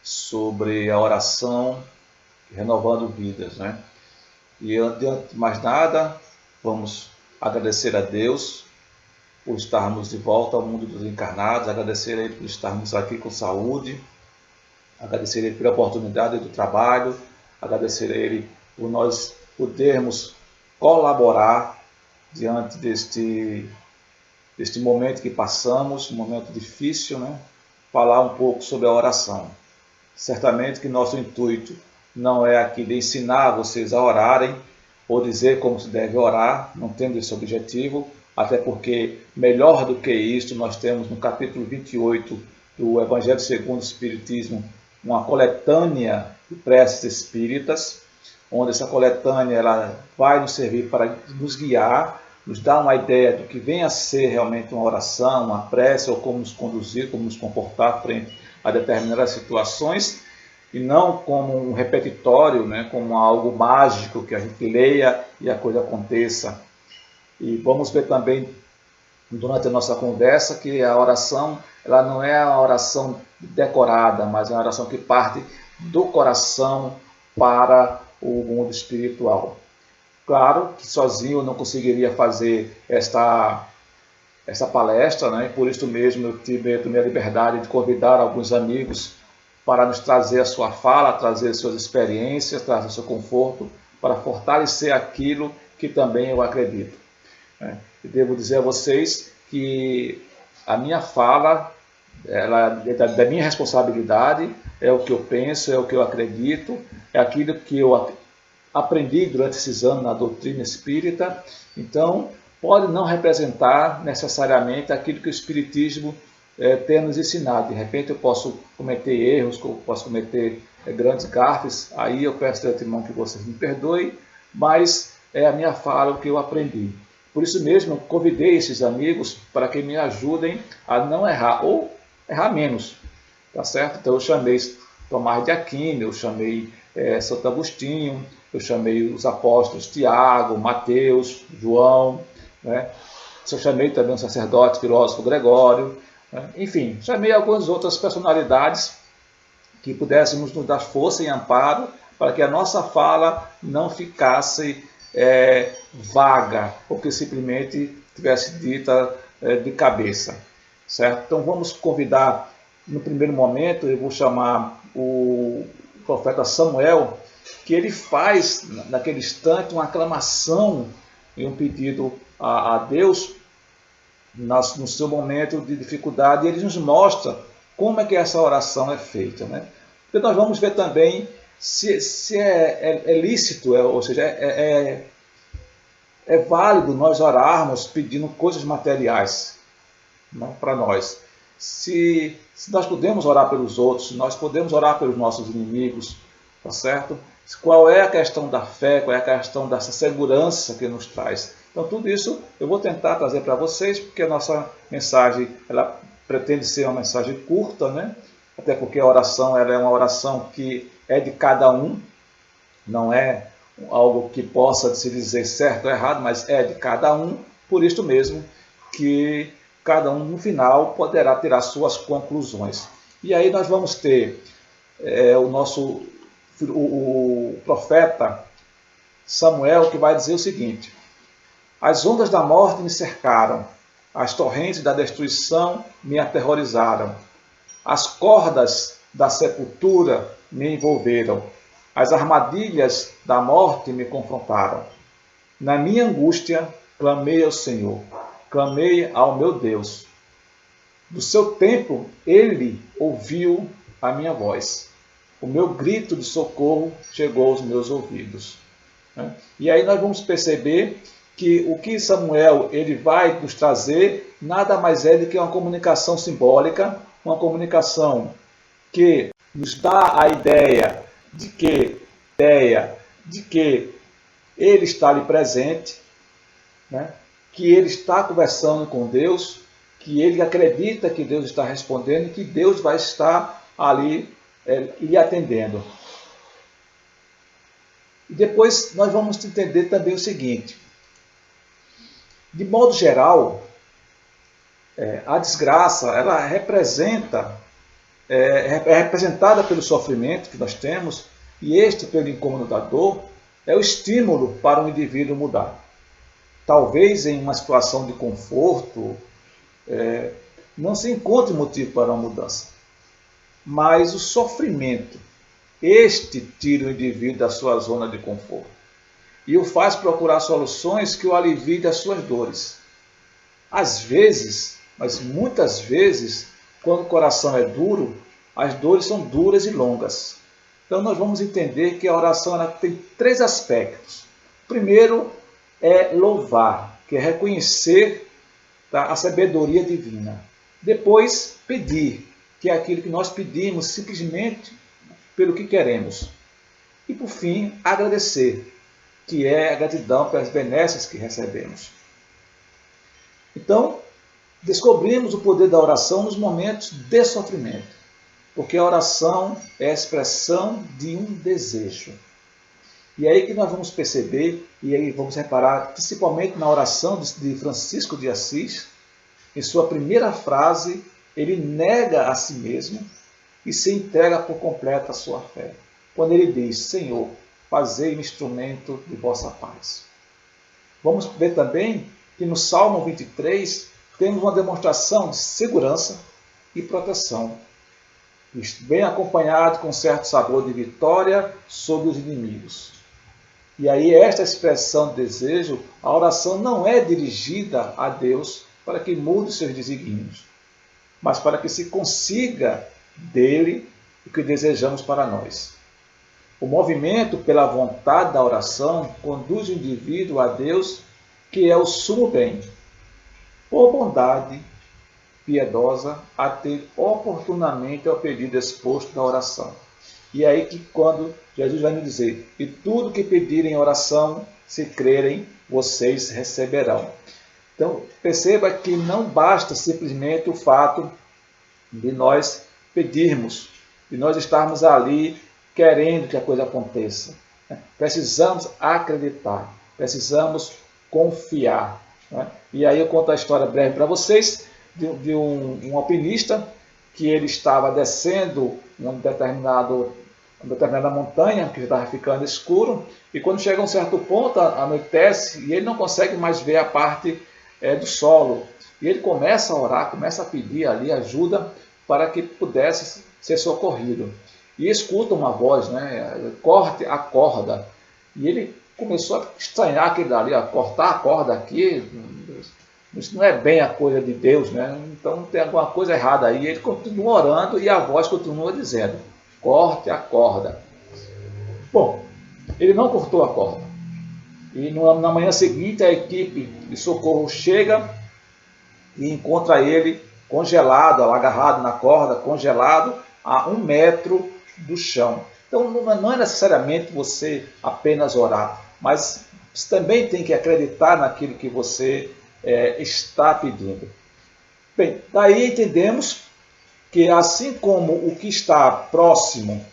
sobre a oração renovando vidas, né? E antes de mais nada, vamos agradecer a Deus por estarmos de volta ao mundo dos encarnados, agradecer a Ele por estarmos aqui com saúde, agradecer a Ele pela oportunidade do trabalho, agradecer a Ele por nós podermos colaborar diante deste momento que passamos, um momento difícil, né? Falar um pouco sobre a oração. Certamente que nosso intuito não é aqui de ensinar vocês a orarem ou dizer como se deve orar, não tendo esse objetivo, até porque melhor do que isso nós temos no capítulo 28 do Evangelho segundo o Espiritismo uma coletânea de preces espíritas, onde essa coletânea ela vai nos servir para nos guiar, nos dar uma ideia do que vem a ser realmente uma oração, uma prece, ou como nos conduzir, como nos comportar frente a determinadas situações, e não como um repetitório, né, como algo mágico que a gente leia e a coisa aconteça. E vamos ver também, durante a nossa conversa, que a oração ela não é uma oração decorada, mas é uma oração que parte do coração para o mundo espiritual. Claro que sozinho eu não conseguiria fazer esta palestra, né? Por isso mesmo eu tive a minha liberdade de convidar alguns amigos para nos trazer a sua fala, trazer suas experiências, trazer o seu conforto, para fortalecer aquilo que também eu acredito. E devo dizer a vocês que a minha fala, ela é da minha responsabilidade, é o que eu penso, é o que eu acredito, é aquilo que eu aprendi durante esses anos na doutrina espírita. Então, pode não representar necessariamente aquilo que o Espiritismo tem nos ensinado. De repente eu posso cometer erros, posso cometer grandes gafes, aí eu peço de antemão que vocês me perdoem, mas é a minha fala, o que eu aprendi. Por isso mesmo, eu convidei esses amigos para que me ajudem a não errar, ou errar menos, tá certo? Então eu chamei Tomás de Aquino, eu chamei Santo Agostinho, eu chamei os apóstolos Tiago, Mateus, João, né? Eu chamei também o sacerdote filósofo Gregório, né? Enfim, chamei algumas outras personalidades que pudéssemos nos dar força e amparo para que a nossa fala não ficasse vaga, ou que simplesmente tivesse dita de cabeça, certo? Então vamos convidar, no primeiro momento, eu vou chamar o profeta Samuel, que ele faz, naquele instante, uma aclamação e um pedido a Deus no seu momento de dificuldade, e ele nos mostra como é que essa oração é feita, né? Porque nós vamos ver também se é lícito, ou seja, é válido nós orarmos pedindo coisas materiais, né, para nós. Se nós podemos orar pelos outros, se nós podemos orar pelos nossos inimigos, tá certo? Qual é a questão da fé, qual é a questão dessa segurança que nos traz? Então tudo isso eu vou tentar trazer para vocês, porque a nossa mensagem ela pretende ser uma mensagem curta, né? Até porque a oração ela é uma oração que é de cada um, não é algo que possa se dizer certo ou errado, mas é de cada um, por isso mesmo que cada um no final poderá tirar suas conclusões. E aí nós vamos ter o profeta Samuel, que vai dizer o seguinte: as ondas da morte me cercaram, as torrentes da destruição me aterrorizaram, as cordas da sepultura me envolveram, as armadilhas da morte me confrontaram. Na minha angústia, clamei ao Senhor, clamei ao meu Deus. Do seu templo, ele ouviu a minha voz. O meu grito de socorro chegou aos meus ouvidos. E aí nós vamos perceber que o que Samuel ele vai nos trazer nada mais é do que uma comunicação simbólica, uma comunicação que nos dá a ideia de que ele está ali presente, né? Que ele está conversando com Deus, que ele acredita que Deus está respondendo e que Deus vai estar ali lhe atendendo. E depois nós vamos entender também o seguinte: de modo geral, a desgraça ela representa é representada pelo sofrimento que nós temos, e este, pelo incômodo da dor, é o estímulo para o indivíduo mudar. Talvez em uma situação de conforto, não se encontre motivo para uma mudança. Mas o sofrimento, este tira o indivíduo da sua zona de conforto e o faz procurar soluções que o aliviem das suas dores. Às vezes, mas muitas vezes, quando o coração é duro, as dores são duras e longas. Então nós vamos entender que a oração ela tem 3 aspectos. O primeiro é louvar, que é reconhecer, tá, a sabedoria divina. Depois, pedir, que é aquilo que nós pedimos simplesmente pelo que queremos. E por fim, agradecer, que é a gratidão pelas benesses que recebemos. Então, descobrimos o poder da oração nos momentos de sofrimento, porque a oração é a expressão de um desejo. E é aí que nós vamos perceber, e aí vamos reparar, principalmente na oração de Francisco de Assis, em sua primeira frase, ele nega a si mesmo e se entrega por completo à sua fé. Quando ele diz, Senhor, fazei-me instrumento de vossa paz. Vamos ver também que no Salmo 23 temos uma demonstração de segurança e proteção, bem acompanhado com certo sabor de vitória sobre os inimigos. E aí esta expressão de desejo, a oração não é dirigida a Deus para que mude seus desígnios, mas para que se consiga dele o que desejamos para nós. O movimento pela vontade da oração conduz o indivíduo a Deus, que é o sumo bem, por bondade piedosa, atende oportunamente ao pedido exposto na oração. E é aí que quando Jesus vai nos dizer, e tudo que pedirem em oração, se crerem, vocês receberão. Então, perceba que não basta simplesmente o fato de nós pedirmos, de nós estarmos ali querendo que a coisa aconteça. Precisamos acreditar, precisamos confiar. E aí eu conto a história breve para vocês de um alpinista que ele estava descendo uma determinada montanha, que estava ficando escuro, e quando chega a um certo ponto, anoitece, e ele não consegue mais ver a parte do solo. E ele começa a orar, começa a pedir ali ajuda para que pudesse ser socorrido. E escuta uma voz, corte a corda. E ele começou a estranhar aquilo dali, cortar a corda aqui, isso não é bem a coisa de Deus, Então tem alguma coisa errada aí. Ele continua orando e a voz continua dizendo, corte a corda. Bom, ele não cortou a corda. E na manhã seguinte a equipe de socorro chega e encontra ele congelado, agarrado na corda, congelado a 1 metro do chão. Então não é necessariamente você apenas orar, mas você também tem que acreditar naquilo que você está pedindo. Bem, daí entendemos que assim como o que está próximo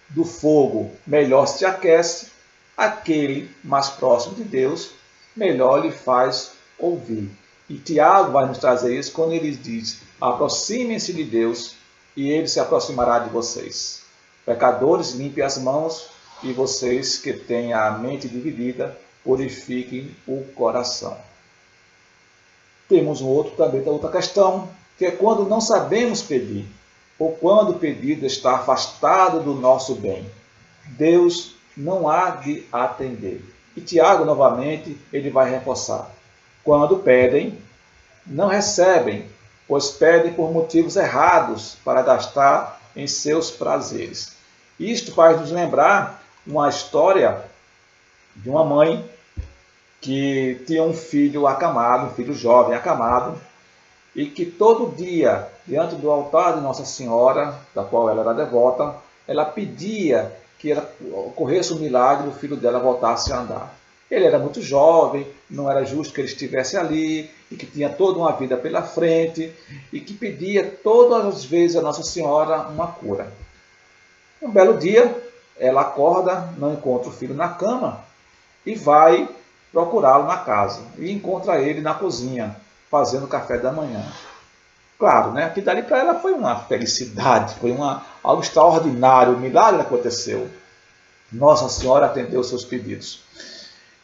do fogo melhor se aquece, aquele mais próximo de Deus melhor lhe faz ouvir. E Tiago vai nos trazer isso quando ele diz, aproximem-se de Deus e ele se aproximará de vocês. Pecadores, limpem as mãos e vocês que têm a mente dividida, purifiquem o coração. Temos outra questão, que é quando não sabemos pedir, ou quando o pedido está afastado do nosso bem. Deus não há de atender. E Tiago, novamente, ele vai reforçar. Quando pedem, não recebem, pois pedem por motivos errados para gastar em seus prazeres. Isto faz nos lembrar uma história de uma mãe que tinha um filho acamado, um filho jovem acamado, e que todo dia, diante do altar de Nossa Senhora, da qual ela era devota, ela pedia que ocorresse um milagre e o filho dela voltasse a andar. Ele era muito jovem, não era justo que ele estivesse ali, e que tinha toda uma vida pela frente, e que pedia todas as vezes a Nossa Senhora uma cura. Um belo dia, ela acorda, não encontra o filho na cama, e vai procurá-lo na casa, e encontra ele na cozinha, fazendo café da manhã. Claro, né? Aquilo dali para ela foi uma felicidade, foi algo extraordinário, um milagre aconteceu. Nossa Senhora atendeu os seus pedidos.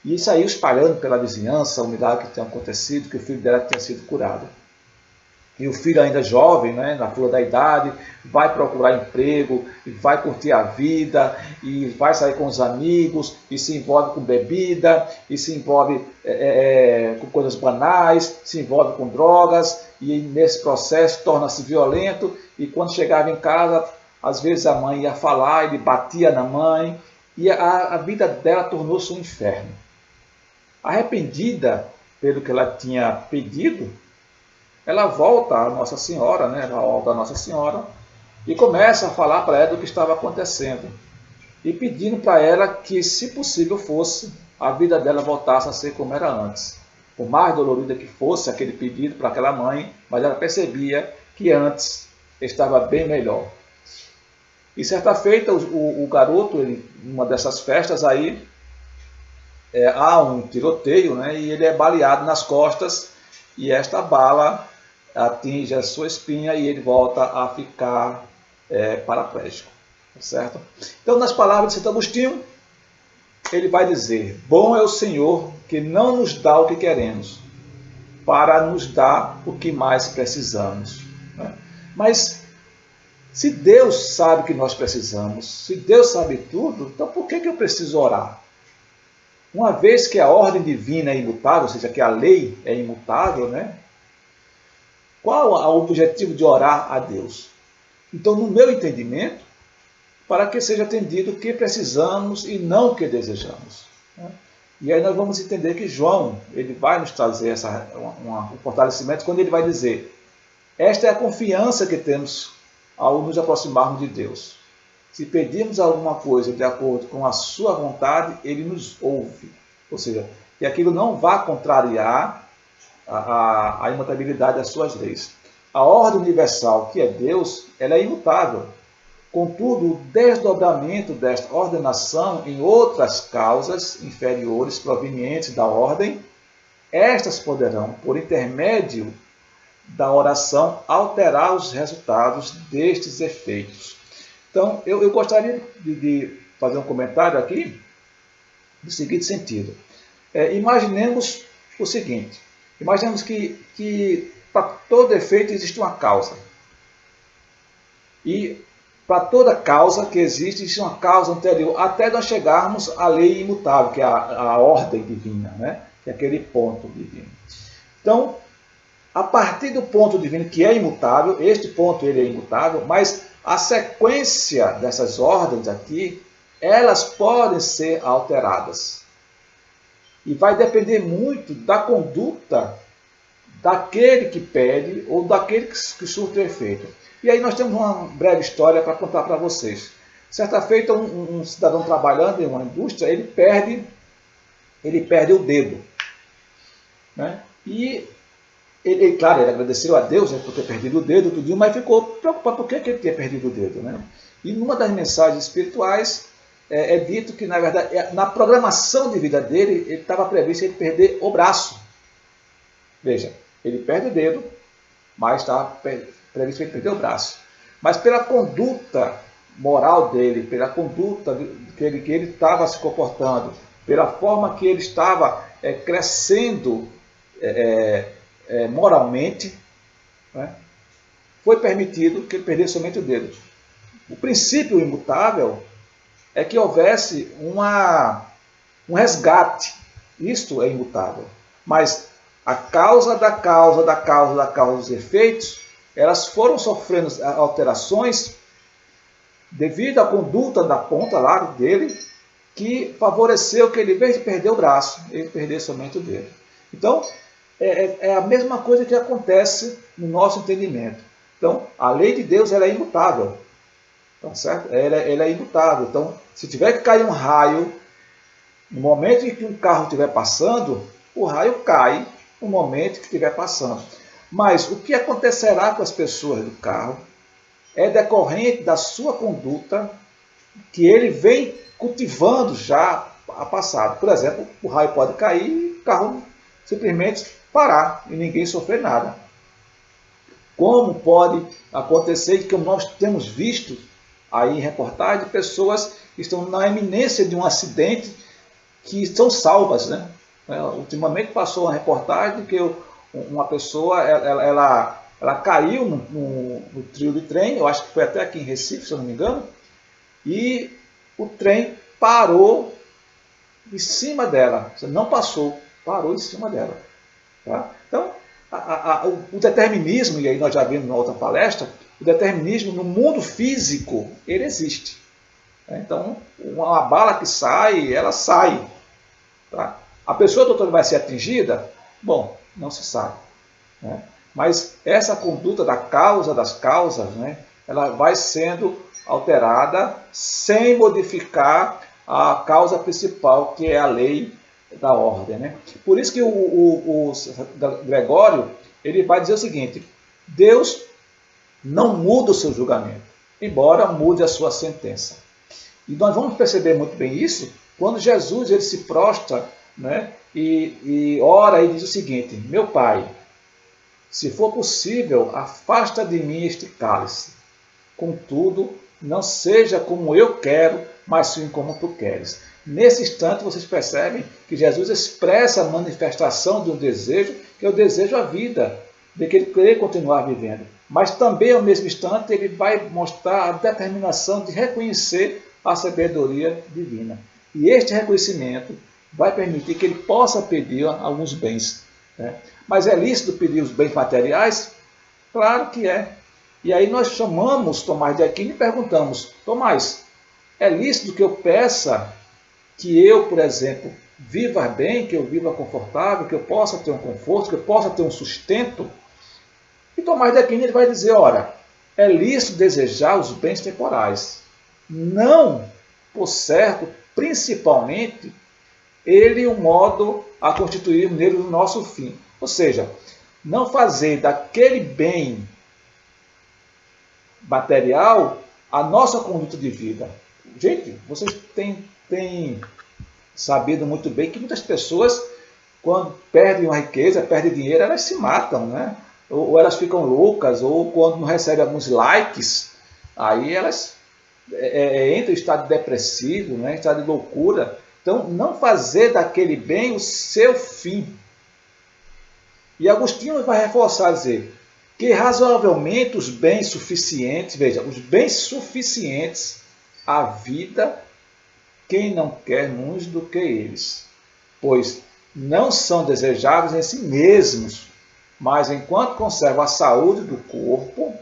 E saiu espalhando pela vizinhança o milagre que tinha acontecido, que o filho dela tinha sido curado. E o filho ainda jovem, né, na flor da idade, vai procurar emprego, vai curtir a vida, e vai sair com os amigos, e se envolve com bebida, e se envolve com coisas banais, se envolve com drogas, e nesse processo torna-se violento, e quando chegava em casa, às vezes a mãe ia falar, ele batia na mãe, e a vida dela tornou-se um inferno. Arrependida pelo que ela tinha pedido, ela volta à Nossa Senhora, né? Ela volta à Nossa Senhora e começa a falar para ela do que estava acontecendo. E pedindo para ela que, se possível fosse, a vida dela voltasse a ser como era antes. Por mais dolorida que fosse aquele pedido para aquela mãe, mas ela percebia que antes estava bem melhor. E certa feita, o garoto, numa dessas festas aí, há um tiroteio, né? E ele é baleado nas costas, e esta bala atinge a sua espinha e ele volta a ficar paraplégico, certo? Então, nas palavras de Santo Agostinho, ele vai dizer: bom é o Senhor que não nos dá o que queremos, para nos dar o que mais precisamos. Mas, se Deus sabe que nós precisamos, se Deus sabe tudo, então por que eu preciso orar? Uma vez que a ordem divina é imutável, ou seja, que a lei é imutável, né? Qual é o objetivo de orar a Deus? Então, no meu entendimento, para que seja atendido o que precisamos e não o que desejamos. E aí nós vamos entender que João, ele vai nos trazer um fortalecimento quando ele vai dizer: esta é a confiança que temos ao nos aproximarmos de Deus. Se pedirmos alguma coisa de acordo com a sua vontade, ele nos ouve. Ou seja, que aquilo não vá contrariar a imutabilidade das suas leis. A ordem universal, que é Deus, ela é imutável. Contudo, o desdobramento desta ordenação em outras causas inferiores provenientes da ordem, estas poderão, por intermédio da oração, alterar os resultados destes efeitos. Então, eu gostaria de fazer um comentário aqui no seguinte sentido. Imaginemos o seguinte: imaginemos que para todo efeito existe uma causa. E para toda causa que existe uma causa anterior, até nós chegarmos à lei imutável, que é a ordem divina, né? Que é aquele ponto divino. Então, a partir do ponto divino que é imutável, este ponto ele é imutável, mas a sequência dessas ordens aqui, elas podem ser alteradas. E vai depender muito da conduta daquele que pede ou daquele que surte o efeito. E aí nós temos uma breve história para contar para vocês. Certa feita, um cidadão trabalhando em uma indústria, ele perde o dedo. Né? E claro, ele agradeceu a Deus, né, por ter perdido o dedo, tudo, mas ficou preocupado por que ele tinha perdido o dedo. Né? E numa das mensagens espirituais é dito que, na verdade, na programação de vida dele, ele estava previsto ele perder o braço. Veja, ele perde o dedo, mas estava previsto ele perder o braço. Mas pela conduta moral dele, pela conduta que ele estava se comportando, pela forma que ele estava crescendo moralmente, né, foi permitido que ele perdesse somente o dedo. O princípio imutável é que houvesse um resgate. Isto é imutável. Mas a causa dos efeitos, elas foram sofrendo alterações devido à conduta da ponta lá dele, que favoreceu que ele, em vez de perder o braço, ele perdesse somente o dedo. Então, é a mesma coisa que acontece no nosso entendimento. Então, a lei de Deus ela é imutável. Tá certo? Ela é imutável. Então, se tiver que cair um raio, no momento em que um carro estiver passando, o raio cai no momento que estiver passando. Mas o que acontecerá com as pessoas do carro é decorrente da sua conduta que ele vem cultivando já a passado. Por exemplo, o raio pode cair e o carro simplesmente parar e ninguém sofrer nada. Como pode acontecer que nós temos visto aí em reportagem pessoas que estão na iminência de um acidente que são salvas, né? Ultimamente passou uma reportagem que uma pessoa ela caiu no trilho de trem, eu acho que foi até aqui em Recife, se eu não me engano, e o trem parou em cima dela, não passou, parou em cima dela. Tá? Então, o determinismo, e aí nós já vimos na outra palestra, o determinismo no mundo físico, ele existe. Então, uma bala que sai, ela sai. Tá? A pessoa, doutor, vai ser atingida? Bom, não se sabe. Né? Mas essa conduta da causa das causas, né, ela vai sendo alterada sem modificar a causa principal, que é a lei da ordem. Né? Por isso que o Gregório ele vai dizer o seguinte: Deus não muda o seu julgamento, embora mude a sua sentença. E nós vamos perceber muito bem isso quando Jesus ele se prostra, né, e ora e diz o seguinte: meu Pai, se for possível, afasta de mim este cálice. Contudo, não seja como eu quero, mas sim como tu queres. Nesse instante, vocês percebem que Jesus expressa a manifestação de um desejo, que é o desejo à vida, de que ele querer continuar vivendo. Mas também, ao mesmo instante, ele vai mostrar a determinação de reconhecer a sabedoria divina. E este reconhecimento vai permitir que ele possa pedir alguns bens. Né? Mas é lícito pedir os bens materiais? Claro que é. E aí nós chamamos Tomás de Aquino e perguntamos: Tomás, é lícito que eu peça que eu, por exemplo, viva bem, que eu viva confortável, que eu possa ter um conforto, que eu possa ter um sustento? E Tomás de Aquino ele vai dizer: ora, é lícito desejar os bens temporais. Não, por certo, principalmente, ele o modo a constituir nele o nosso fim. Ou seja, não fazer daquele bem material a nossa conduta de vida. Gente, vocês têm sabido muito bem que muitas pessoas, quando perdem uma riqueza, perdem dinheiro, elas se matam, né? Ou elas ficam loucas, ou quando não recebem alguns likes, aí elas entram em estado depressivo, né? Em estado de loucura. Então, não fazer daquele bem o seu fim. E Agostinho vai reforçar, dizer que razoavelmente os bens suficientes, veja, os bens suficientes à vida, quem não quer uns do que eles, pois não são desejáveis em si mesmos, mas enquanto conservam a saúde do corpo,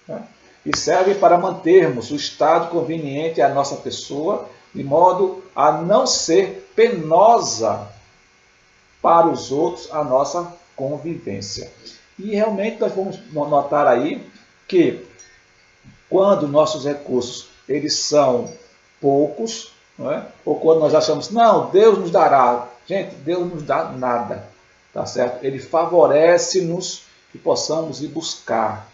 né, e servem para mantermos o estado conveniente à nossa pessoa, de modo a não ser penosa para os outros a nossa convivência. E realmente nós vamos notar aí que quando nossos recursos eles são poucos, não é? Ou quando nós achamos, não, Deus nos dará. Gente, Deus não nos dá nada, tá certo? Ele favorece-nos que possamos ir buscar.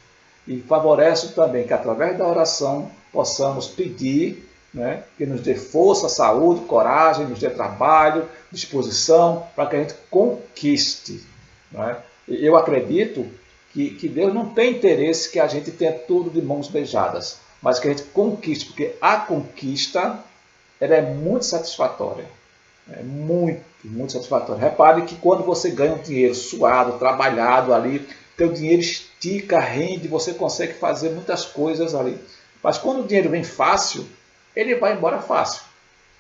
E favorece também que através da oração possamos pedir, né, que nos dê força, saúde, coragem, nos dê trabalho, disposição, para que a gente conquiste. Não é? Eu acredito que Deus não tem interesse que a gente tenha tudo de mãos beijadas, mas que a gente conquiste, porque a conquista ela é muito satisfatória. É muito, muito satisfatória. Repare que quando você ganha um dinheiro suado, trabalhado ali, teu dinheiro estica, rende, você consegue fazer muitas coisas ali. Mas quando o dinheiro vem fácil, ele vai embora fácil,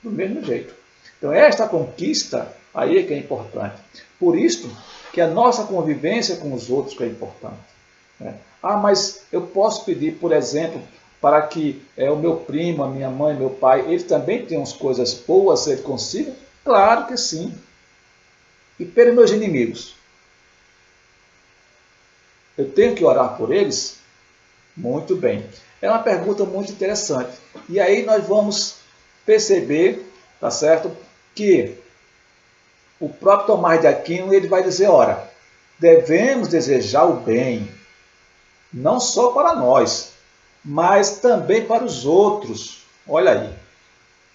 do mesmo jeito. Então esta conquista aí é que é importante. Por isso que a nossa convivência com os outros que é importante. Né? Ah, mas eu posso pedir, por exemplo, para que o meu primo, a minha mãe, meu pai, eles também tenham as coisas boas, ele consiga? Claro que sim. E pelos meus inimigos? Eu tenho que orar por eles? Muito bem. É uma pergunta muito interessante. E aí nós vamos perceber, tá certo, que o próprio Tomás de Aquino ele vai dizer, ora, devemos desejar o bem, não só para nós, mas também para os outros. Olha aí,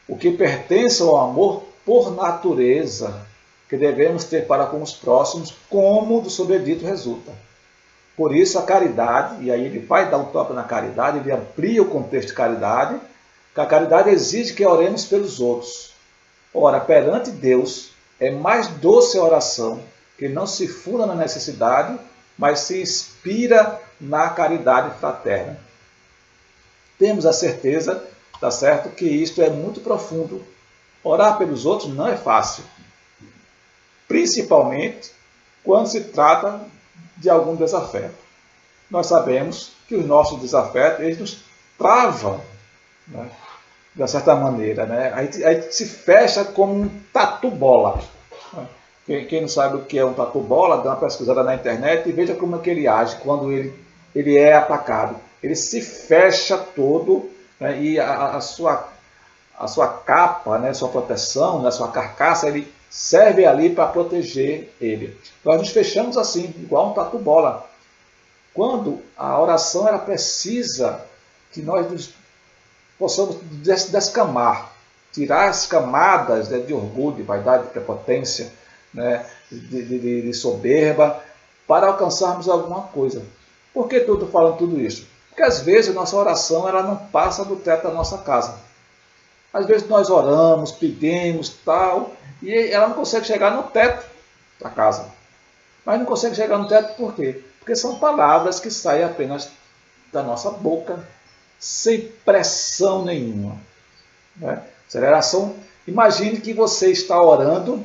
o que pertence ao amor por natureza, que devemos ter para com os próximos, como do sobredito resulta. Por isso a caridade, e aí ele vai dar um toque na caridade, ele amplia o contexto de caridade, que a caridade exige que oremos pelos outros. Ora, perante Deus, é mais doce a oração, que não se funda na necessidade, mas se inspira na caridade fraterna. Temos a certeza, tá certo, que isto é muito profundo. Orar pelos outros não é fácil, principalmente quando se trata de algum desafeto. Nós sabemos que os nossos desafetos, eles nos travam, né, de uma certa maneira. Né? A gente se fecha como um tatu-bola. Quem não sabe o que é um tatu-bola, dá uma pesquisada na internet e veja como é que ele age quando ele é atacado. Ele se fecha todo, né, e a sua capa, né, sua proteção, né, sua carcaça, ele serve ali para proteger ele. Nós nos fechamos assim, igual um tatu-bola. Quando a oração ela precisa que nós possamos descamar, tirar as camadas, né, de orgulho, de vaidade, de prepotência, né, de soberba, para alcançarmos alguma coisa. Por que eu estou falando tudo isso? Porque às vezes a nossa oração ela não passa do teto da nossa casa. Às vezes nós oramos, pedimos, tal, e ela não consegue chegar no teto da casa. Mas não consegue chegar no teto por quê? Porque são palavras que saem apenas da nossa boca, sem pressão nenhuma. Né? Aceleração. Imagine que você está orando,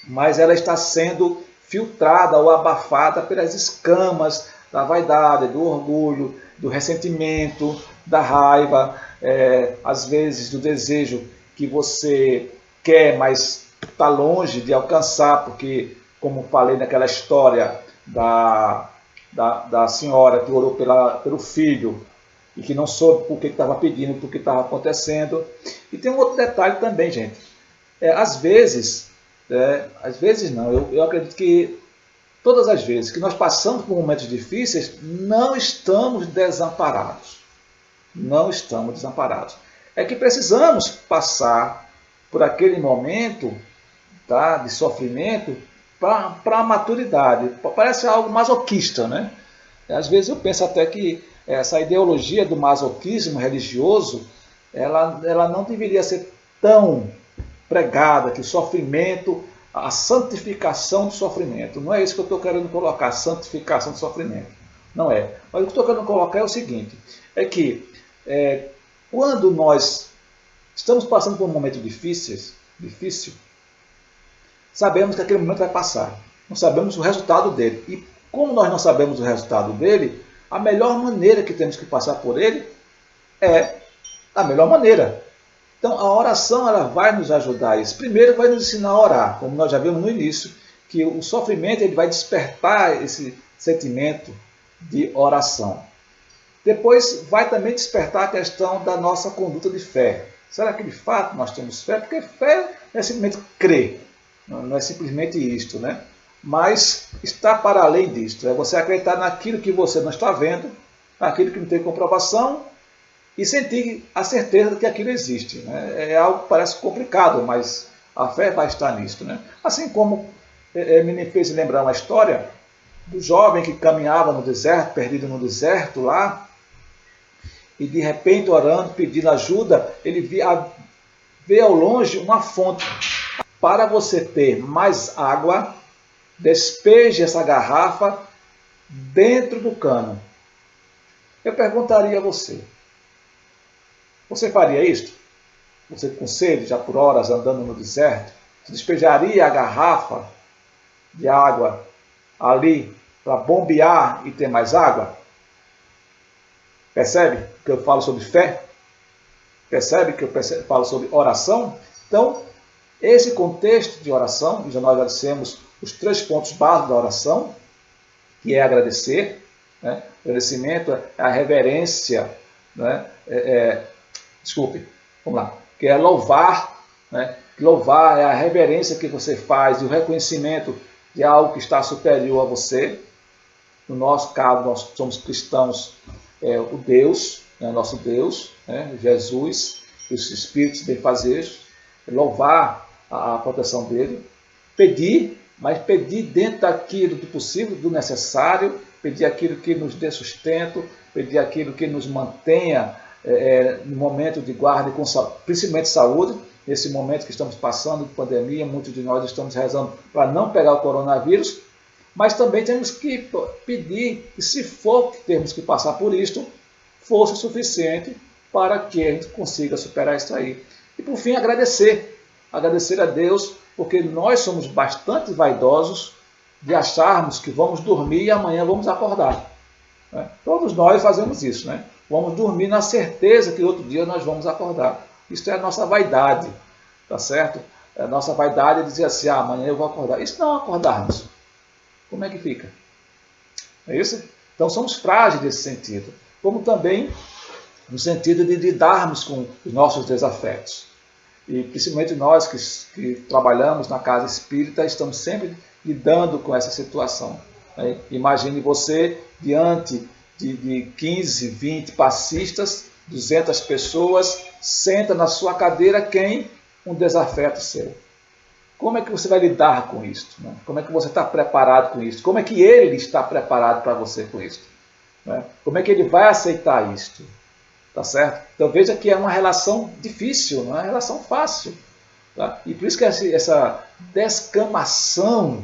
mas ela está sendo filtrada ou abafada pelas escamas da vaidade, do orgulho, do ressentimento, da raiva, às vezes do desejo que você quer, mas está longe de alcançar, porque, como falei naquela história da senhora que orou pelo filho e que não soube por que estava pedindo, por que estava acontecendo. E tem um outro detalhe também, gente. Às vezes não, eu acredito que todas as vezes que nós passamos por momentos difíceis, não estamos desamparados. Não estamos desamparados. É que precisamos passar por aquele momento, tá, de sofrimento para a maturidade. Parece algo masoquista, né? Às vezes eu penso até que essa ideologia do masoquismo religioso, ela não deveria ser tão pregada, que o sofrimento, a santificação do sofrimento. Não é isso que eu estou querendo colocar, santificação do sofrimento. Não é. Mas o que eu estou querendo colocar é o seguinte, é que quando nós estamos passando por um momento difícil, sabemos que aquele momento vai passar. Não sabemos o resultado dele. E como nós não sabemos o resultado dele, a melhor maneira que temos que passar por ele é a melhor maneira. Então a oração ela vai nos ajudar a isso. Primeiro vai nos ensinar a orar, como nós já vimos no início, que o sofrimento ele vai despertar esse sentimento de oração. Depois vai também despertar a questão da nossa conduta de fé. Será que de fato nós temos fé? Porque fé não é simplesmente crer, não é simplesmente isto, né? Mas está para além disto. É você acreditar naquilo que você não está vendo, naquilo que não tem comprovação e sentir a certeza de que aquilo existe. Né? É algo que parece complicado, mas a fé vai estar nisto. Né? Assim como me fez lembrar uma história do jovem que caminhava no deserto, perdido no deserto lá, e de repente orando, pedindo ajuda, ele vê ao longe uma fonte. Para você ter mais água, despeje essa garrafa dentro do cano. Eu perguntaria a você, você faria isto? Você com sede, já por horas andando no deserto, você despejaria a garrafa de água ali para bombear e ter mais água? Percebe que eu falo sobre fé? Percebe que eu falo sobre oração? Então, esse contexto de oração, já nós já dissemos os 3 pontos básicos da oração, que é agradecer, né? Agradecimento é a reverência, né? Vamos lá, que é louvar, né? Louvar é a reverência que você faz e o reconhecimento de algo que está superior a você. No nosso caso, nós somos cristãos, o Deus, né? Nosso Deus, né? Jesus, e os Espíritos de fazer, louvar a proteção dele, pedir, mas pedir dentro daquilo do possível, do necessário, pedir aquilo que nos dê sustento, pedir aquilo que nos mantenha no momento de guarda, e com, principalmente saúde, nesse momento que estamos passando de pandemia, muitos de nós estamos rezando para não pegar o coronavírus, mas também temos que pedir que, se for que temos que passar por isto, fosse suficiente para que a gente consiga superar isso aí. E por fim, agradecer a Deus, porque nós somos bastante vaidosos de acharmos que vamos dormir e amanhã vamos acordar. Né? Todos nós fazemos isso, né? Vamos dormir na certeza que outro dia nós vamos acordar. Isso é a nossa vaidade, tá certo? A nossa vaidade é dizer assim, amanhã eu vou acordar. E se não acordarmos? Como é que fica? É isso? Então somos frágeis nesse sentido. Como também no sentido de lidarmos com os nossos desafetos. E principalmente nós que trabalhamos na casa espírita, estamos sempre lidando com essa situação. Né? Imagine você diante de 15, 20 passistas, 200 pessoas, senta na sua cadeira quem? Um desafeto seu. Como é que você vai lidar com isso? Né? Como é que você está preparado com isso? Como é que ele está preparado para você com isso? Né? Como é que ele vai aceitar isto? Tá certo? Então veja que é uma relação difícil, não é uma relação fácil. Tá? E por isso que essa descamação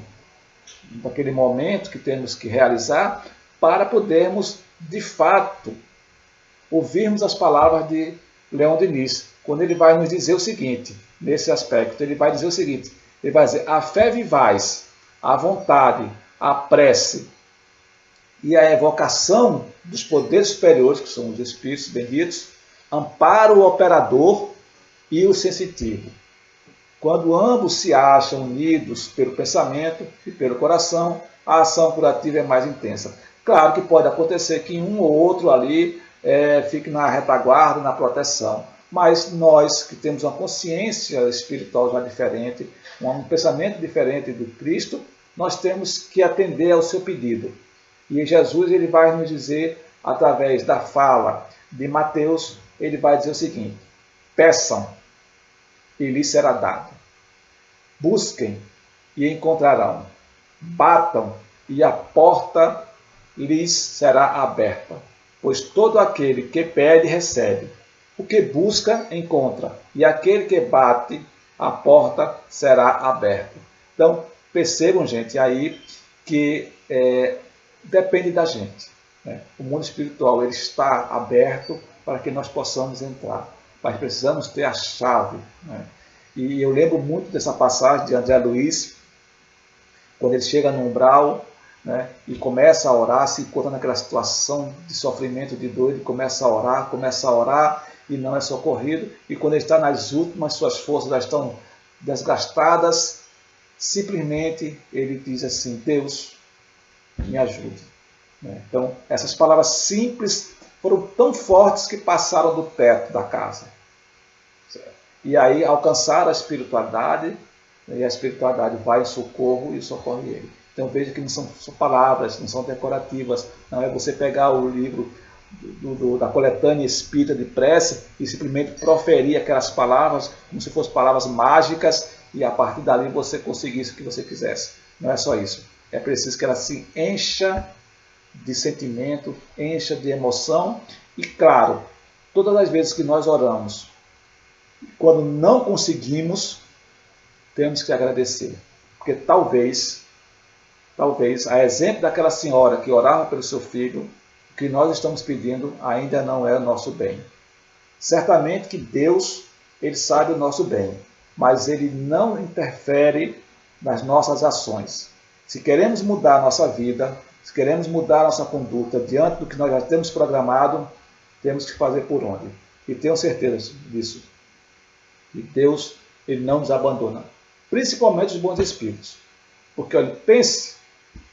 daquele momento que temos que realizar para podermos, de fato, ouvirmos as palavras de Leon Denis, quando ele vai nos dizer o seguinte, nesse aspecto, ele vai dizer o seguinte, ele vai dizer, a fé vivaz, a vontade, a prece e a evocação dos poderes superiores, que são os Espíritos benditos, ampara o operador e o sensitivo. Quando ambos se acham unidos pelo pensamento e pelo coração, a ação curativa é mais intensa. Claro que pode acontecer que um ou outro ali fique na retaguarda, na proteção. Mas nós que temos uma consciência espiritual já diferente, um pensamento diferente do Cristo, nós temos que atender ao seu pedido. E Jesus ele vai nos dizer, através da fala de Mateus, ele vai dizer o seguinte, peçam e lhes será dado. Busquem e encontrarão. Batam e a porta lhes será aberta. Pois todo aquele que pede, recebe. O que busca, encontra. E aquele que bate, a porta será aberta. Então, percebam, gente, aí que depende da gente. Né? O mundo espiritual ele está aberto para que nós possamos entrar. Mas precisamos ter a chave. Né? E eu lembro muito dessa passagem de André Luiz, quando ele chega no umbral, né, e começa a orar, se encontra naquela situação de sofrimento, de dor, ele começa a orar e não é socorrido. E quando ele está nas últimas, suas forças já estão desgastadas, simplesmente ele diz assim, Deus, me ajude. Então, essas palavras simples foram tão fortes que passaram do teto da casa. E aí alcançaram a espiritualidade, e a espiritualidade vai em socorro e socorre ele. Então veja que não são palavras, não são decorativas, não é você pegar o livro da coletânea espírita de prece e simplesmente proferir aquelas palavras como se fossem palavras mágicas e a partir dali você conseguisse o que você quisesse. Não é só isso. É preciso que ela se encha de sentimento, encha de emoção e, claro, todas as vezes que nós oramos, quando não conseguimos, temos que agradecer. Porque talvez, a exemplo daquela senhora que orava pelo seu filho, o que nós estamos pedindo ainda não é o nosso bem. Certamente que Deus, ele sabe o nosso bem, mas ele não interfere nas nossas ações. Se queremos mudar a nossa vida, se queremos mudar a nossa conduta diante do que nós já temos programado, temos que fazer por onde? E tenho certeza disso. E Deus, ele não nos abandona. Principalmente os bons espíritos. Porque, olha, pense,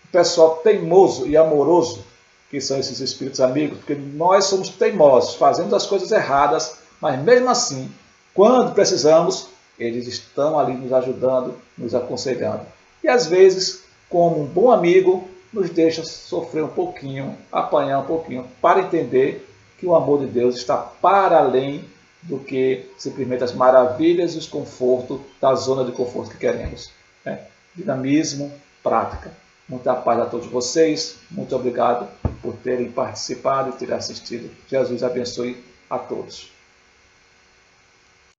o pessoal teimoso e amoroso, que são esses espíritos amigos, porque nós somos teimosos, fazemos as coisas erradas, mas mesmo assim, quando precisamos, eles estão ali nos ajudando, nos aconselhando. E às vezes, como um bom amigo, nos deixa sofrer um pouquinho, apanhar um pouquinho, para entender que o amor de Deus está para além do que simplesmente as maravilhas e os confortos da zona de conforto que queremos. Né? Dinamismo, prática. Muita paz a todos vocês. Muito obrigado por terem participado e terem assistido. Jesus abençoe a todos.